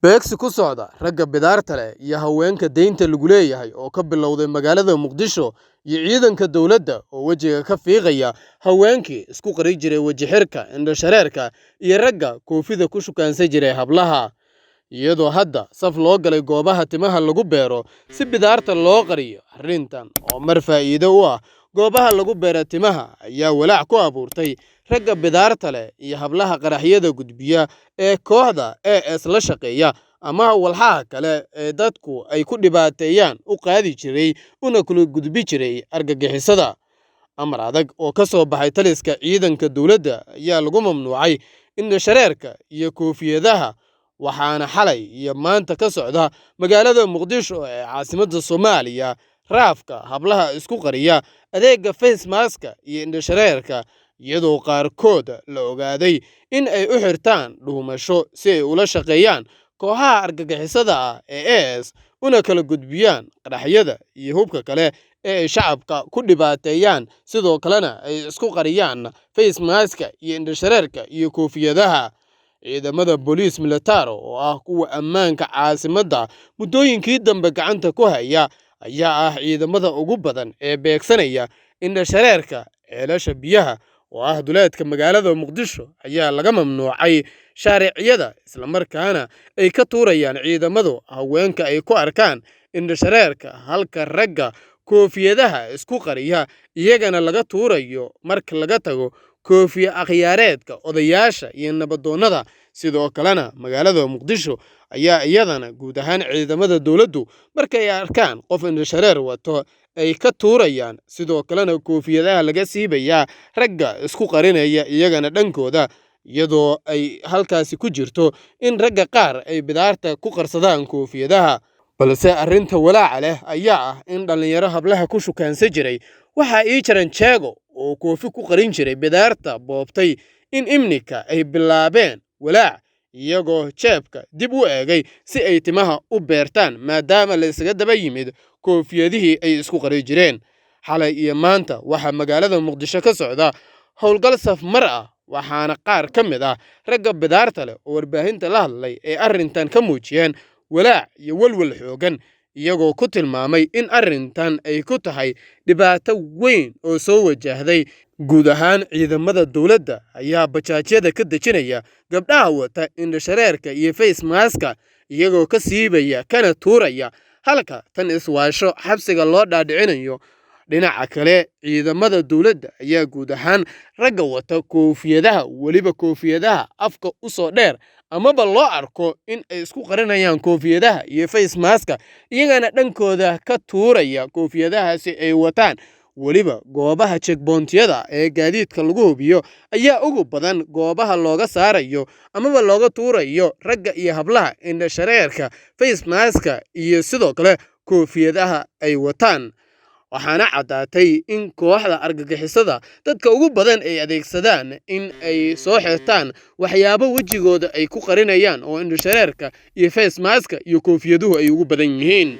beegsi ku socda ragga bidaarta leh iyo haweenka deynta lagu leeyahay oo ka bilowday magaalada Muqdisho iyo ciidanka dowladda oo wajiga ka fiiqaya haweenkii isku qari jiray waji xirka indho shareerka iyo ragga koofida ku shukaansan jiray hablaha iyadoo hadda saf loo galay goobaha timaha lagu beero si bidaarta loo qariyo arrintan oo mar faa'iido u ah goobaha lagu beero timaha ayaa walaac ku abuurtay ragga bidaarta leh iyo hablaha qaraxyada gudbiya ee kooxda AS la shaqeeya ama walxaha kale ee dadku ay ku dhibaateeyaan u qaadi jiray una kula gudbi jiray argagixisada. Amar adag oo ka soo baxay taliska ciidanka dowladda ayaa lagu mamnuucay indho shareerka iyo koofiyadaha waxaana xalay iyo maanta ka socda magaalada Muqdisho ee caasimadda Soomaaliya raafka hablaha isku qariya adeega face mask iyo indho shareerka iyadoo qaarkood la ogaaday in ay u xirtaan dhuumasho si ay ula shaqeeyaan kooxaha argagixisada ah ee AS una kala gudbiyaan qaraxyada iyo hubka kale ee ay shacabka ku dhibaateeyaan sidoo kalena ay isku qariyaan face mask iyo indho shareerka iyo koofiyadaha. Ciidamada booliis militaro oo ah kuwa ammaanka caasimadda muddooyinkii dambe gacanta ku haya ayaa ah ciidamada ugu badan ee beegsanaya indho shareerka. Ceelasha biyaha oo ah duleedka magaalada Muqdisho ayaa laga mamnuucay shaariiciyada isla markaana ay ka tuurayaan ciidamadu haweenka ay ku arkaan indho shareerka halka ragga koofiyadaha isku qariya iyagana laga tuurayo marka laga tago koofiya akhyaareedka odayaasha iyo nabadoonnada. Sidoo kalena magaalada Muqdisho ayaa iyadana guud ahaan ciidamada dowladdu markay arkaan qof indho shareer wato ay ka tuurayaan sidoo kalena koofiyadaha laga siibaya ragga isku qarinaya iyagana dhankooda iyadoo ay halkaasi ku jirto in ragga qaar ay bidaarta ku qarsadaan koofiyadaha. Balse arrinta walaaca leh ayaa ah in dhalinyaro hablaha ku shukaansan jiray waxa ii jaran jeego oo koofi ku qarin jiray bidaarta boobtay in imnika ay bilaabeen walaac iyagoo jeebka dib u eegay si ay timaha u beertaan maadaama la isaga daba yimid koofiyadihii ay isku qari jireen. Xalay iyo maanta waxaa magaalada Muqdisho ka socda howlgal safmar ah waxaana qaar ka mid ah ragga bidaarta leh oo warbaahinta la hadlay ee arrintan ka muujiyeen walaac iyo walwal xoogan iyagoo ku tilmaamay in arrintan ay ku tahay dhibaato weyn oo soo wajahday. Guud ahaan ciidamada dowladda ayaa bajaajyada ka dejinaya gabdhaha wata indho shareerka iyo face mask iyagoo ka siibaya kana tuuraya halka tan iswaasho xabsiga loo dhaadhicinayo. Dhinaca kale ciidamada dowladda ayaa guud ahaan ragga wata koofiyadaha weliba koofiyadaha afka u soo dheer amaba loo arko in ay isku qarinayaan koofiyadaha iyo face mask iyagana dhankooda ka tuuraya koofiyadahaasi ay wataan. weliba goobaha checkpointyada ee gaadiidka lagu hubiyo ayaa ugu badan goobaha looga saarayo amaba looga tuurayo ragga iyo hablaha indho shareerka face mask iyo sidoo kale koofiyadaha ay wataan. Waxaana caddaatay in kooxda argagixisada dadka ugu badan ay adeegsadaan in ay soo xirtaan waxyaabo wajigooda ay ku qarinayaan oo indho shareerka iyo face mask iyo koofiyaduhu ay ugu badan yihiin.